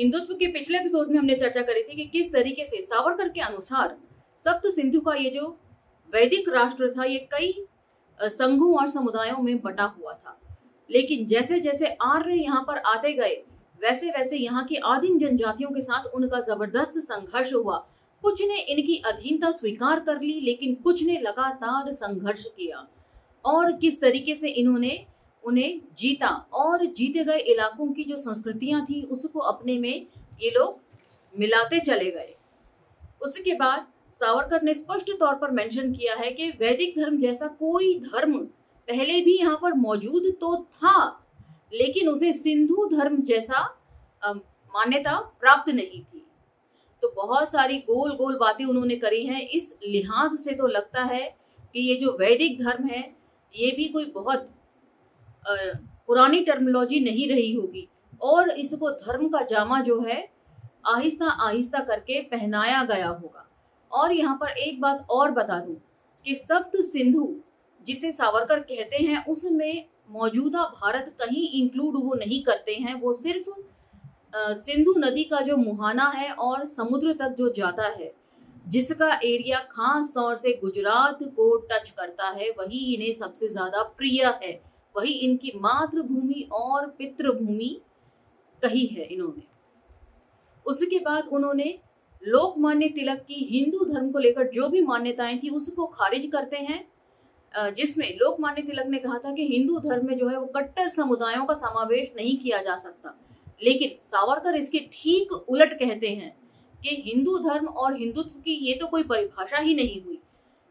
हिंदुत्व के पिछले एपिसोड में हमने चर्चा करी थी कि किस तरीके से सावरकर के अनुसार सप्त सिंधु का ये जो वैदिक राष्ट्र था ये कई संघों और समुदायों में बटा हुआ था। लेकिन जैसे जैसे आर्य यहाँ पर आते गए वैसे वैसे यहाँ की आदिम जनजातियों के साथ उनका जबरदस्त संघर्ष हुआ। कुछ ने इनकी अधीनता स्वीकार कर ली, लेकिन कुछ ने लगातार संघर्ष किया और किस तरीके से इन्होंने उन्हें जीता और जीते गए इलाकों की जो संस्कृतियां थी उसको अपने में ये लोग मिलाते चले गए। उसके बाद सावरकर ने स्पष्ट तौर पर मेंशन किया है कि वैदिक धर्म जैसा कोई धर्म पहले भी यहाँ पर मौजूद तो था, लेकिन उसे सिंधु धर्म जैसा मान्यता प्राप्त नहीं थी। तो बहुत सारी गोल गोल बातें उन्होंने करी हैं। इस लिहाज से तो लगता है कि ये जो वैदिक धर्म है ये भी कोई बहुत पुरानी टर्मिनोलॉजी नहीं रही होगी और इसको धर्म का जामा जो है आहिस्ता आहिस्ता करके पहनाया गया होगा। और यहाँ पर एक बात और बता दूं कि सप्त सिंधु जिसे सावरकर कहते हैं उसमें मौजूदा भारत कहीं इंक्लूड वो नहीं करते हैं। वो सिर्फ सिंधु नदी का जो मुहाना है और समुद्र तक जो जाता है, जिसका एरिया खास तौर से गुजरात को टच करता है, वही इन्हें सबसे ज्यादा प्रिय है, वही इनकी मातृभूमि और पितृभूमि कही है इन्होंने। उसके बाद उन्होंने लोकमान्य तिलक की हिंदू धर्म को लेकर जो भी मान्यताएं थी उसको खारिज करते हैं, जिसमें लोकमान्य तिलक ने कहा था कि हिंदू धर्म में जो है वो कट्टर समुदायों का समावेश नहीं किया जा सकता। लेकिन सावरकर इसके ठीक उलट कहते हैं कि हिंदू धर्म और हिंदुत्व की ये तो कोई परिभाषा ही नहीं हुई।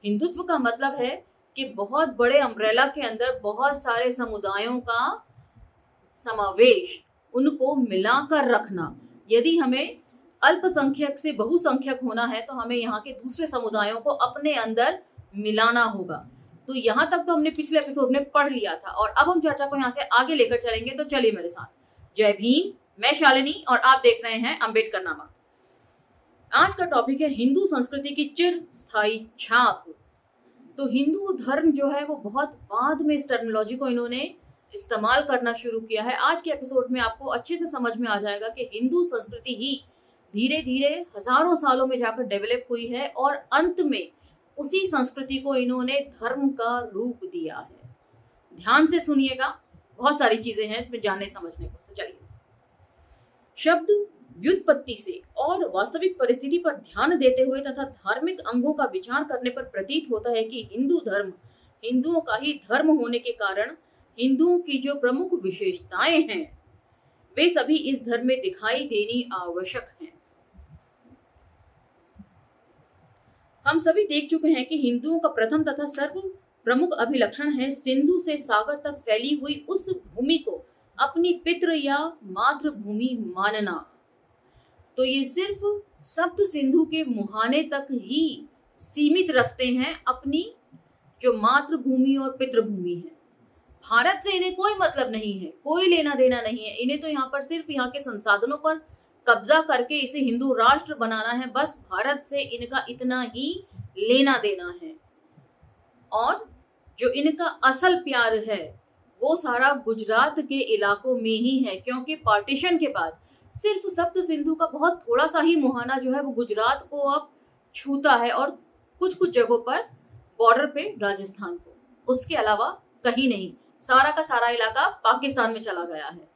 हिंदुत्व का मतलब है कि बहुत बड़े अम्ब्रेला के अंदर बहुत सारे समुदायों का समावेश, उनको मिलाकर रखना। यदि हमें अल्पसंख्यक से बहुसंख्यक होना है तो हमें यहाँ के दूसरे समुदायों को अपने अंदर मिलाना होगा। तो यहाँ तक तो हमने पिछले एपिसोड में पढ़ लिया था और अब हम चर्चा को यहाँ से आगे लेकर चलेंगे। तो चलिए मेरे साथ। जय भीम, मैं शालिनी और आप देख रहे हैं अम्बेडकर नामा। आज का टॉपिक है हिंदू संस्कृति की चिर स्थायी छाप। तो हिंदू धर्म जो है वो बहुत बाद में इस टर्मिनोलॉजी को इन्होंने इस्तेमाल करना शुरू किया है। आज के एपिसोड में आपको अच्छे से समझ में आ जाएगा कि हिंदू संस्कृति ही धीरे धीरे हजारों सालों में जाकर डेवलप हुई है और अंत में उसी संस्कृति को इन्होंने धर्म का रूप दिया है। ध्यान से सुनिएगा, बहुत सारी चीजें हैं इसमें जानने समझने को। तो चलिए, शब्द व्युत्पत्ति से और वास्तविक परिस्थिति पर ध्यान देते हुए तथा धार्मिक अंगों का विचार करने पर प्रतीत होता है कि हिंदू धर्म हिंदुओं का ही धर्म होने के कारण हिंदुओं की जो प्रमुख विशेषताएं हैं वे सभी इस धर्म में दिखाई देनी आवश्यक हैं। हम सभी देख चुके हैं कि हिंदुओं का प्रथम तथा सर्व प्रमुख अभिलक्षण है सिंधु से सागर तक फैली हुई उस भूमि को अपनी पितृ या मातृभूमि मानना। तो ये सिर्फ सप्त सिंधु के मुहाने तक ही सीमित रखते हैं अपनी जो मातृभूमि और पितृभूमि है। भारत से इन्हें कोई मतलब नहीं है, कोई लेना देना नहीं है। इन्हें तो यहाँ पर सिर्फ यहाँ के संसाधनों पर कब्जा करके इसे हिंदू राष्ट्र बनाना है। बस भारत से इनका इतना ही लेना देना है और जो इनका असल प्यार है वो सारा गुजरात के इलाकों में ही है, क्योंकि पार्टीशन के बाद सिर्फ सप्त सिंधु का बहुत थोड़ा सा ही मुहाना जो है वो गुजरात को अब छूता है और कुछ कुछ जगहों पर बॉर्डर पे राजस्थान को, उसके अलावा कहीं नहीं। सारा का सारा इलाका पाकिस्तान में चला गया है।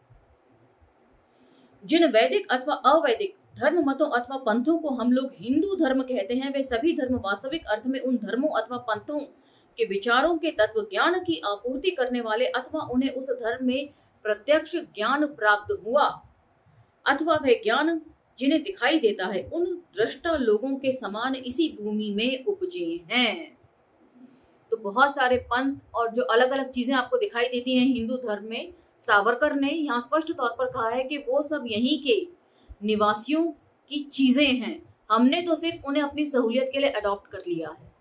जिन वैदिक अथवा अवैदिक धर्म मतों अथवा पंथों को हम लोग हिंदू धर्म कहते हैं वे सभी धर्म वास्तविक अर्थ में उन धर्मों अथवा पंथों के विचारों के तत्व ज्ञान की आपूर्ति करने वाले अथवा उन्हें उस धर्म में प्रत्यक्ष ज्ञान प्राप्त हुआ अथवा वह ज्ञान जिन्हें दिखाई देता है उन दृष्टा लोगों के समान इसी भूमि में उपजे हैं। तो बहुत सारे पंथ और जो अलग अलग चीजें आपको दिखाई देती हैं हिंदू धर्म में, सावरकर ने यहाँ स्पष्ट तौर पर कहा है कि वो सब यहीं के निवासियों की चीजें हैं, हमने तो सिर्फ उन्हें अपनी सहूलियत के लिए अडॉप्ट कर लिया है।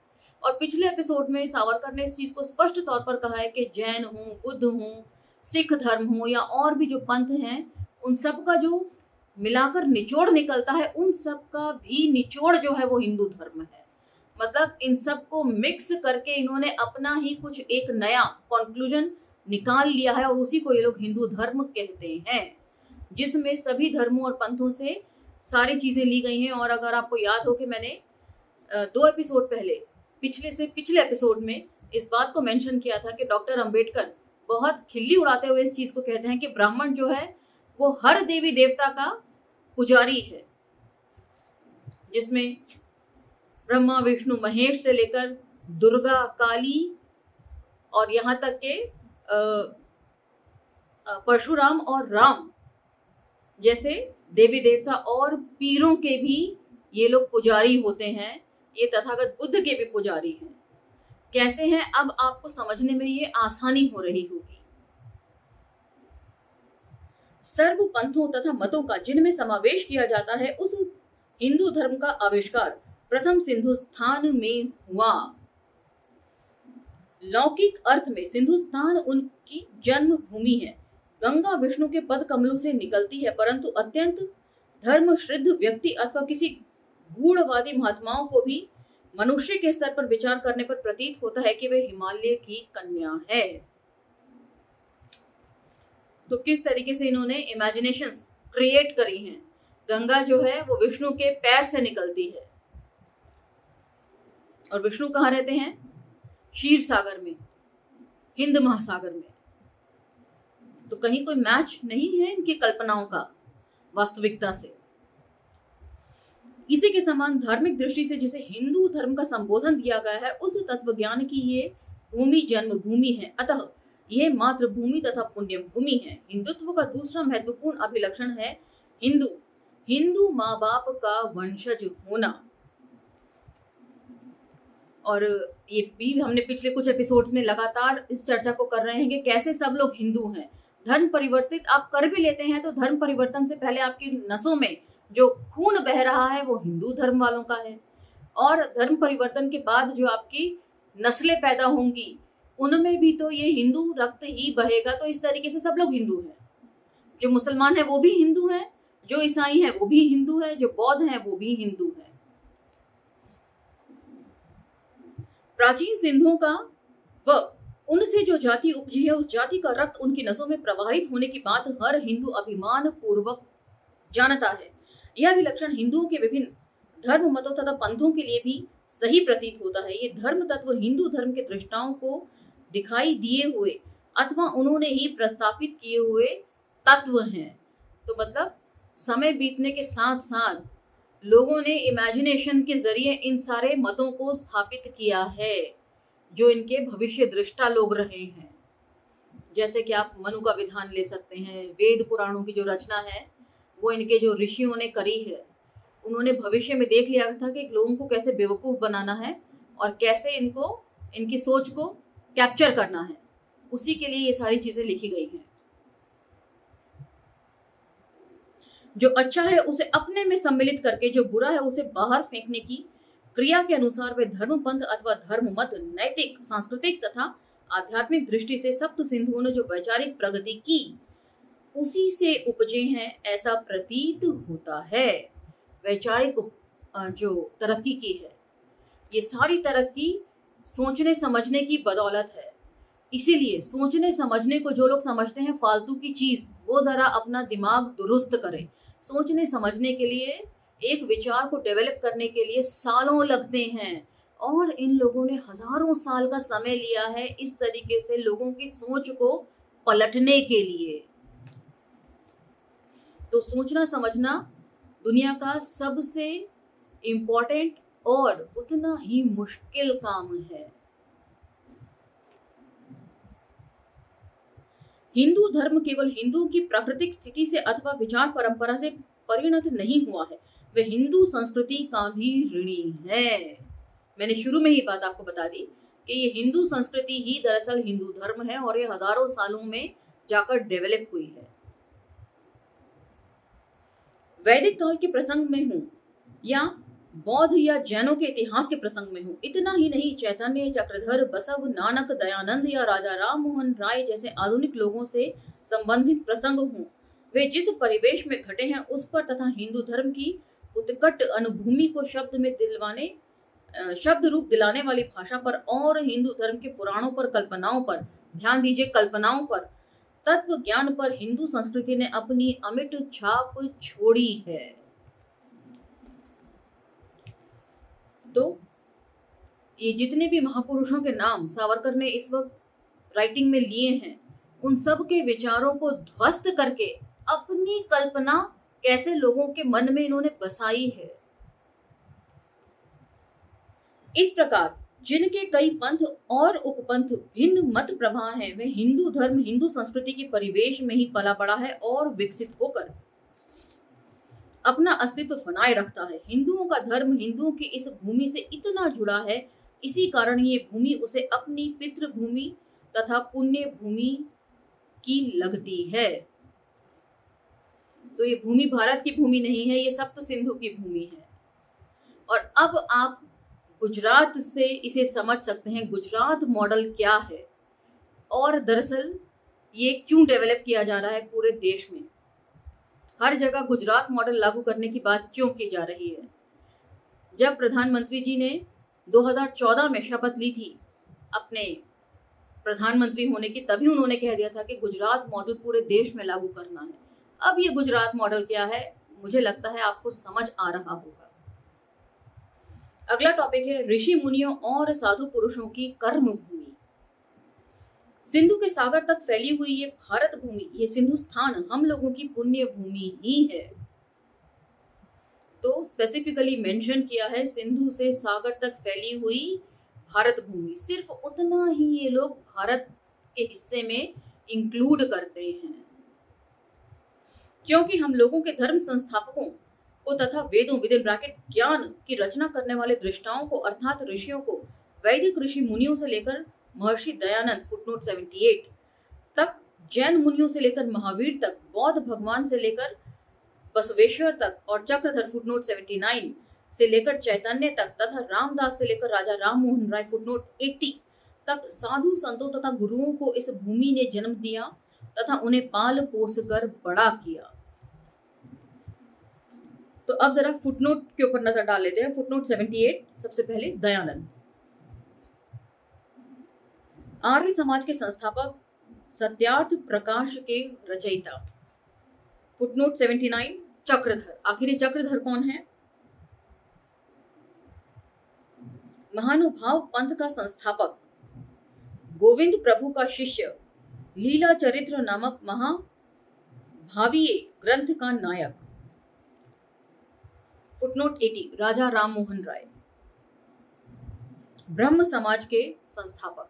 और पिछले एपिसोड में सावरकर ने इस चीज को स्पष्ट तौर पर कहा है कि जैन हो, बुद्ध हो, सिख धर्म हो या और भी जो पंथ हैं, उन सब का जो मिलाकर निचोड़ निकलता है, उन सब का भी निचोड़ जो है वो हिंदू धर्म है। मतलब इन सब को मिक्स करके इन्होंने अपना ही कुछ एक नया कंक्लूजन निकाल लिया है और उसी को ये लोग हिंदू धर्म कहते हैं। जिसमें सभी धर्मों और पंथों से सारी चीजें ली गई हैं। और अगर आपको याद हो कि मैंने 2 एपिसोड पहले पिछले से पिछले एपिसोड में इस बात को मेंशन किया था कि डॉक्टर अंबेडकर बहुत खिल्ली उड़ाते हुए इस चीज को कहते हैं कि ब्राह्मण जो है वो हर देवी देवता का पुजारी है, जिसमें ब्रह्मा विष्णु महेश से लेकर दुर्गा काली और यहाँ तक के परशुराम और राम जैसे देवी देवता और पीरों के भी ये लोग पुजारी होते हैं। ये तथागत बुद्ध के भी पुजारी हैं। कैसे हैं, अब आपको समझने में ये आसानी हो रही होगी। सर्व पंथों तथा मतों का जिनमें समावेश किया जाता है, उस हिंदू धर्म का आविष्कार प्रथम सिंधुस्थान में हुआ। लौकिक अर्थ में सिंधुस्थान उनकी जन्म भूमि है। गंगा विष्णु के पद कमलों से निकलती है, परंतु अत्यंत धर्म श्रद्ध व्यक्ति अथवा किसी गूढ़वादी महात्माओं को भी मनुष्य के स्तर पर विचार करने पर प्रतीत होता है कि वे हिमालय की कन्या है। तो किस तरीके से इन्होंने इमेजिनेशंस क्रिएट करी हैं। गंगा जो है वो विष्णु के पैर से निकलती है, और विष्णु कहाँ रहते हैं? क्षीर सागर में, हिंद महासागर में। तो कहीं कोई मैच नहीं है इनकी कल्पनाओं का वास्तविकता से। इसी के समान धार्मिक दृष्टि से जिसे हिंदू धर्म का संबोधन दिया गया है, उस तत्व ज्ञान की ये भूमि जन्म भूमि है। अतः यह मातृभूमि तथा पुण्य भूमि है। हिंदुत्व का दूसरा महत्वपूर्ण अभिलक्षण है हिंदू, हिंदू माँ बाप का वंशज होना। और ये भी हमने पिछले कुछ एपिसोड्स में लगातार इस चर्चा को कर रहे हैं कि कैसे सब लोग हिंदू हैं। धर्म परिवर्तित आप कर भी लेते हैं तो धर्म परिवर्तन से पहले आपकी नसों में जो खून बह रहा है वो हिंदू धर्म वालों का है, और धर्म परिवर्तन के बाद जो आपकी नस्लें पैदा होंगी उनमें भी तो ये हिंदू रक्त ही बहेगा। तो इस तरीके से सब लोग हिंदू हैं। जो मुसलमान है वो भी हिंदू हैं, जो ईसाई है वो भी हिंदू है, जो बौद्ध है वो भी हिंदू है। प्राचीन सिंधुओं का व उनसे जो जाति उपजी है उस जाति का रक्त उनकी नसों में प्रवाहित होने की बात हर हिंदू अभिमान पूर्वक जानता है। यह विलक्षण हिंदुओं के विभिन्न धर्म मतों तथा पंथों के लिए भी सही प्रतीत होता है। ये धर्म तत्व हिंदू धर्म के दृष्टाओं को दिखाई दिए हुए अथवा उन्होंने ही प्रस्तापित किए हुए तत्व हैं। तो मतलब समय बीतने के साथ साथ लोगों ने इमेजिनेशन के जरिए इन सारे मतों को स्थापित किया है, जो इनके भविष्य दृष्टा लोग रहे हैं। जैसे कि आप मनु का विधान ले सकते हैं। वेद पुराणों की जो रचना है वो इनके जो ऋषियों ने करी है। उन्होंने भविष्य में देख लिया था कि लोगों को कैसे बेवकूफ बनाना है और कैसे इनको इनकी सोच को कैप्चर करना है। उसी के लिए ये सारी चीजें लिखी गई हैं। जो अच्छा है उसे अपने में सम्मिलित करके जो बुरा है उसे बाहर फेंकने की क्रिया के अनुसार वे धर्म पंथ अथवा धर्म मत नैतिक सांस्कृतिक तथा आध्यात्मिक दृष्टि से सप्त सिंधुओं ने जो वैचारिक प्रगति की उसी से उपजे हैं, ऐसा प्रतीत होता है। वैचारिक जो तरक्की की है, ये सारी तरक्की सोचने समझने की बदौलत है। इसीलिए सोचने समझने को जो लोग समझते हैं फालतू की चीज, वो जरा अपना दिमाग दुरुस्त करें। सोचने समझने के लिए, एक विचार को डेवलप करने के लिए सालों लगते हैं, और इन लोगों ने हजारों साल का समय लिया है इस तरीके से लोगों की सोच को पलटने के लिए। तो सोचना समझना दुनिया का सबसे इम्पोर्टेंट और उतना ही मुश्किल काम है। हिंदू धर्म केवल हिंदुओं की प्राकृतिक स्थिति से अथवा विचार परंपरा से परिणत नहीं हुआ है, वे हिंदू संस्कृति का भी ऋणी है। मैंने शुरू में ही बात आपको बता दी कि ये हिंदू संस्कृति ही दरअसल हिंदू धर्म है, और ये हजारों सालों में जाकर डेवलप हुई है। वैदिक काल के प्रसंग में हूँ या बौद्ध या जैनों के इतिहास के प्रसंग में हूँ, इतना ही नहीं, चैतन्य, चक्रधर, बसव, नानक, दयानंद या राजा राम मोहन राय जैसे आधुनिक लोगों से संबंधित प्रसंग हूँ, वे जिस परिवेश में घटे हैं उस पर तथा हिंदू धर्म की उत्कट अनुभूमि को शब्द रूप दिलाने वाली भाषा पर और हिंदू धर्म के पुराणों पर, कल्पनाओं पर ध्यान दीजिए, कल्पनाओं पर तत्व ज्ञान पर हिंदू संस्कृति ने अपनी अमिट छाप छोड़ी है। तो ये जितने भी महापुरुषों के नाम सावरकर ने इस वक्त राइटिंग में लिए हैं, उन सब के विचारों को ध्वस्त करके अपनी कल्पना कैसे लोगों के मन में इन्होंने बसाई है। इस प्रकार जिनके कई पंथ और उपपंथ भिन्न मत प्रवाह हैं, वे हिंदू धर्म हिंदू संस्कृति के परिवेश में ही पला बड़ा है और विकसित होकर अपना अस्तित्व बनाए रखता है। हिंदुओं का धर्म हिंदुओं की इस भूमि से इतना जुड़ा है, इसी कारण ये भूमि उसे अपनी पितृभूमि तथा पुण्य भूमि की लगती है। तो ये भूमि भारत की भूमि नहीं है, ये सप्त सिंधु की भूमि है। और अब आप गुजरात से इसे समझ सकते हैं, गुजरात मॉडल क्या है और दरअसल ये क्यों डेवलप किया जा रहा है पूरे देश में। हर जगह गुजरात मॉडल लागू करने की बात क्यों की जा रही है। जब प्रधानमंत्री जी ने 2014 में शपथ ली थी अपने प्रधानमंत्री होने की, तभी उन्होंने कह दिया था कि गुजरात मॉडल पूरे देश में लागू करना है। अब ये गुजरात मॉडल क्या है, मुझे लगता है आपको समझ आ रहा होगा। अगला टॉपिक है ऋषि मुनियों और साधु पुरुषों की कर्म भूमि। सिंधु के सागर तक फैली हुई ये भारत भूमि, ये सिंधुस्थान हम लोगों की पुण्य भूमि ही है। तो स्पेसिफिकली मेंशन किया है सिंधु से सागर तक फैली हुई भारत भूमि, सिर्फ उतना ही ये लोग भारत के हिस्से में इंक्लूड करते हैं, क्योंकि हम लोगों के धर्म संस्थापकों को तथा वेदों विद इन ब्रैकेट ज्ञान की रचना करने वाले दृष्टाओं को अर्थात ऋषियों को वैदिक ऋषि मुनियों से लेकर महर्षि दयानंद फुटनोट 78 तक, जैन मुनियों से लेकर महावीर तक, बौद्ध भगवान से लेकर बसवेश्वर तक और चक्रधर फुटनोट 79 से लेकर चैतन्य तक तथा रामदास से लेकर राजा राम मोहन राय फुटनोट 80 तक साधु संतों तथा गुरुओं को इस भूमि ने जन्म दिया तथा उन्हें पाल पोस कर बड़ा किया। तो अब जरा फुटनोट के ऊपर नजर डाल लेते हैं। फुटनोट 78 सबसे पहले दयानंद, आर्य समाज के संस्थापक, सत्यार्थ प्रकाश के रचयिता। फुटनोट 79 चक्रधर, आखिर ये चक्रधर कौन है? महानुभाव पंथ का संस्थापक, गोविंद प्रभु का शिष्य, लीला चरित्र नामक महाभावीय ग्रंथ का नायक। फुटनोट 80 राजा राम मोहन राय, ब्रह्म समाज के संस्थापक।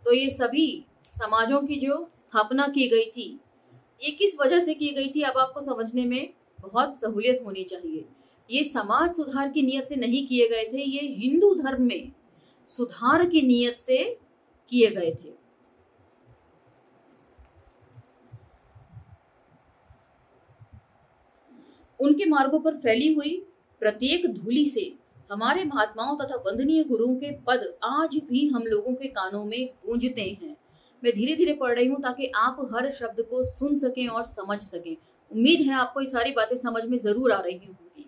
तो ये सभी समाजों की जो स्थापना की गई थी, ये किस वजह से की गई थी, अब आपको समझने में बहुत सहूलियत होनी चाहिए। ये समाज सुधार की नीयत से नहीं किए गए थे, ये हिंदू धर्म में सुधार की नीयत से किए गए थे। उनके मार्गों पर फैली हुई प्रत्येक धूलि से हमारे महात्माओं तथा वंदनीय गुरुओं के पद आज भी हम लोगों के कानों में गूंजते हैं। मैं धीरे धीरे पढ़ रही हूँ ताकि आप हर शब्द को सुन सकें और समझ सकें। उम्मीद है आपको ये सारी बातें समझ में जरूर आ रही होंगी।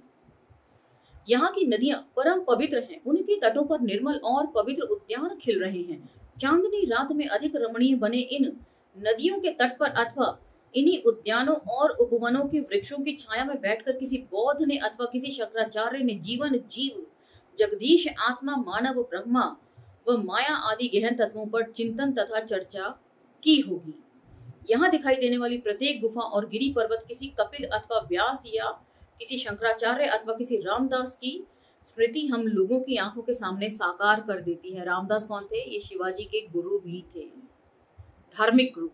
यहाँ की नदियां परम पवित्र हैं, उनके तटों पर निर्मल और पवित्र उद्यान खिल रहे हैं। चांदनी रात में अधिक रमणीय बने इन नदियों के तट पर अथवा इन्हीं उद्यानों और उपवनों के वृक्षों की छाया में बैठकर किसी बौद्ध ने अथवा किसी शंकराचार्य ने जीवन, जीव, जगदीश, आत्मा, मानव, ब्रह्मा व माया आदि गहन तत्वों पर चिंतन तथा चर्चा की होगी। यहाँ दिखाई देने वाली प्रत्येक गुफा और गिरी पर्वत किसी कपिल अथवा व्यास या किसी शंकराचार्य अथवा किसी रामदास की स्मृति हम लोगों की आंखों के सामने साकार कर देती है। रामदास कौन थे? ये शिवाजी के गुरु भी थे, धार्मिक गुरु।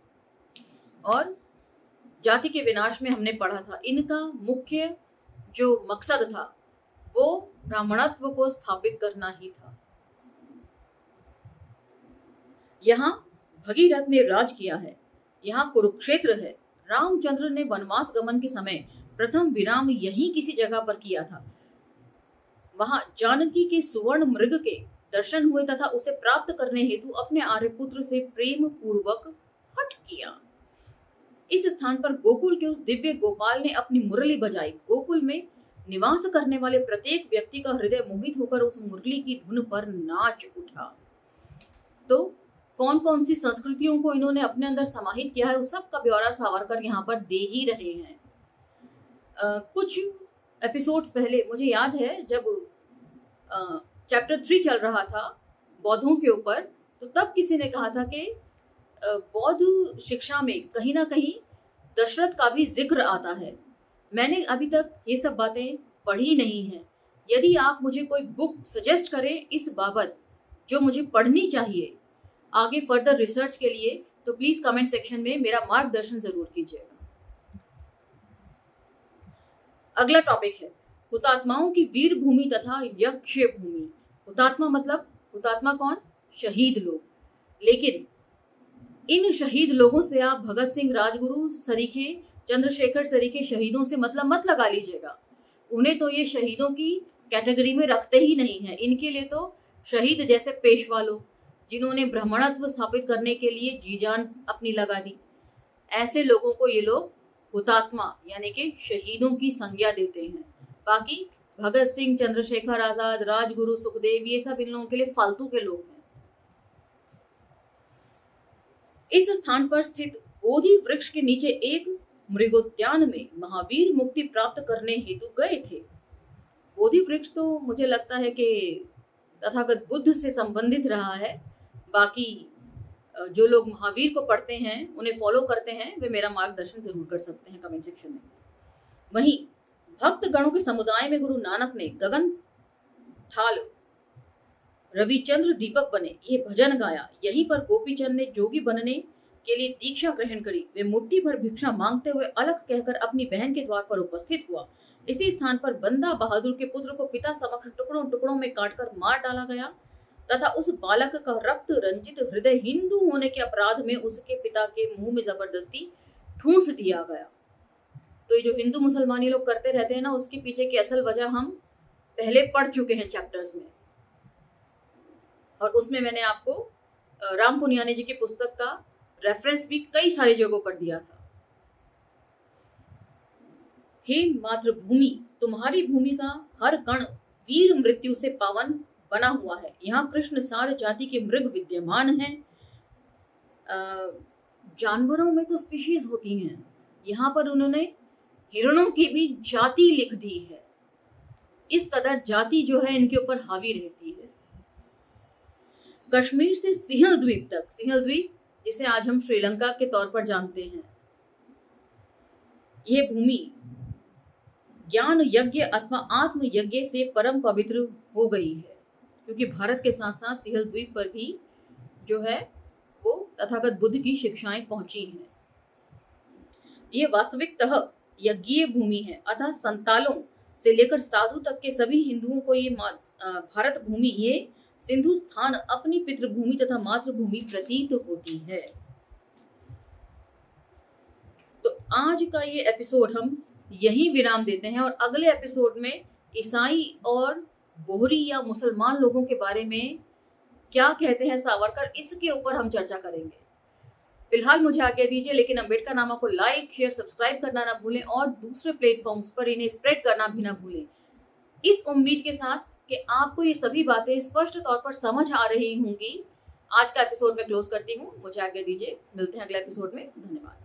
और जाति के विनाश में हमने पढ़ा था, इनका मुख्य जो मकसद था वो ब्राह्मणत्व को स्थापित करना ही था। यहाँ भगीरथ ने राज किया है, यहाँ कुरुक्षेत्र है। रामचंद्र ने वनवास गमन के समय प्रथम विराम यहीं किसी जगह पर किया था। वहां जानकी के सुवर्ण मृग के दर्शन हुए तथा उसे प्राप्त करने हेतु अपने आर्यपुत्र से प्रेम पूर्वक हठ किया। इस स्थान पर गोकुल के उस दिव्य गोपाल ने अपनी मुरली बजाई। गोकुल में निवास करने वाले प्रत्येक व्यक्ति का हृदय मोहित होकर उस मुरली की धुन पर नाच उठा। तो कौन कौन सी संस्कृतियों को इन्होंने अपने अंदर समाहित किया है, उस सब का ब्यौरा सावरकर यहाँ पर दे ही रहे हैं। कुछ एपिसोड्स पहले मुझे याद है जब चैप्टर 3 चल रहा था बौद्धों के ऊपर, तो तब किसी ने कहा था कि बौद्ध शिक्षा में कहीं ना कहीं दशरथ का भी जिक्र आता है। मैंने अभी तक ये सब बातें पढ़ी नहीं हैं। यदि आप मुझे कोई बुक सजेस्ट करें इस बाबत जो मुझे पढ़नी चाहिए आगे फर्दर रिसर्च के लिए, तो प्लीज कमेंट सेक्शन में मेरा मार्गदर्शन जरूर कीजिएगा। अगला टॉपिक है हुतात्माओं की वीर भूमि तथा यक्ष भूमि। हुतात्मा मतलब हुतात्मा कौन? शहीद लोग। लेकिन इन शहीद लोगों से आप भगत सिंह, राजगुरु सरीखे, चंद्रशेखर सरीखे शहीदों से मतलब मत लगा लीजिएगा। उन्हें तो ये शहीदों की कैटेगरी में रखते ही नहीं है। इनके लिए तो शहीद जैसे पेशवा लोग जिन्होंने ब्राह्मणत्व स्थापित करने के लिए जी जान अपनी लगा दी, ऐसे लोगों को ये लोग हुतात्मा यानी कि शहीदों की संज्ञा देते हैं। बाकी भगत सिंह, चंद्रशेखर आजाद, राजगुरु, सुखदेव, ये सब इन लोगों के लिए फालतू के लोग हैं। इस स्थान पर स्थित बोधि वृक्ष के नीचे एक मृगोद्यान में महावीर मुक्ति प्राप्त करने हेतु गए थे। बोधि वृक्ष तो मुझे लगता है कि तथागत बुद्ध से संबंधित रहा है। बाकी जो लोग महावीर को पढ़ते हैं, उन्हें फॉलो करते हैं, वे मेरा मार्गदर्शन जरूर कर सकते हैं कमेंट सेक्शन में। वहीं भक्त गणों के समुदाय में गुरु नानक ने गगन थाल रविचंद्र दीपक बने ये भजन गाया। यहीं पर गोपीचंद ने जोगी बनने के लिए दीक्षा ग्रहण करी। वे मुट्ठी भर भिक्षा मांगते हुए अलख कहकर अपनी बहन के द्वार पर उपस्थित हुआ। इसी स्थान पर बंदा बहादुर के पुत्र को पिता समक्ष टुकड़ों टुकड़ों में काटकर मार डाला गया तथा उस बालक का रक्त रंजित हृदय हिंदू होने के अपराध में उसके पिता के मुंह में जबरदस्ती ठूंस दिया गया। तो ये जो हिंदू मुसलमानी लोग करते रहते हैं ना, उसके पीछे की असल वजह हम पहले पढ़ चुके हैं चैप्टर्स में, और उसमें मैंने आपको राम पुनियानी जी की पुस्तक का रेफरेंस भी कई सारी जगहों पर दिया था। हे मातृभूमि, तुम्हारी भूमि का हर कण वीर मृत्यु से पावन बना हुआ है। यहाँ कृष्ण सार जाति के मृग विद्यमान हैं। जानवरों में तो स्पीशीज होती हैं, यहाँ पर उन्होंने हिरणों की भी जाति लिख दी है। इस कदर जाति जो है इनके ऊपर हावी रहती है। कश्मीर से सिंहल द्वीप तक, सिंहल द्वीप जिसे आज हम श्रीलंका के तौर पर जानते हैं, यह भूमि ज्ञान यज्ञ अथवा आत्म यज्ञ से परम पवित्र हो गई है, क्योंकि भारत के साथ साथ सिंहल द्वीप पर भी जो है वो तथागत बुद्ध की शिक्षाएं पहुंची हैं। ये वास्तविकतः यज्ञीय भूमि है, अतः संतालों से लेकर साधु तक के सभी हिंदुओं को ये भारत भूमि, ये सिंधु स्थान अपनी पितृभूमि तथा मातृभूमि प्रतीत होती है। तो आज का ये एपिसोड हम यहीं विराम देते हैं, और अगले एपिसोड में ईसाई और बोहरी या मुसलमान लोगों के बारे में क्या कहते हैं सावरकर, इसके ऊपर हम चर्चा करेंगे। फिलहाल मुझे आज्ञा दीजिए, लेकिन अम्बेडकर नामा को लाइक, शेयर, सब्सक्राइब करना ना भूलें और दूसरे प्लेटफॉर्म्स पर इन्हें स्प्रेड करना भी ना भूलें, इस उम्मीद के साथ कि आपको ये सभी बातें स्पष्ट तौर पर समझ आ रही होंगी। आज का एपिसोड में क्लोज करती हूँ, मुझे आज्ञा दीजिए, मिलते हैं अगले एपिसोड में। धन्यवाद।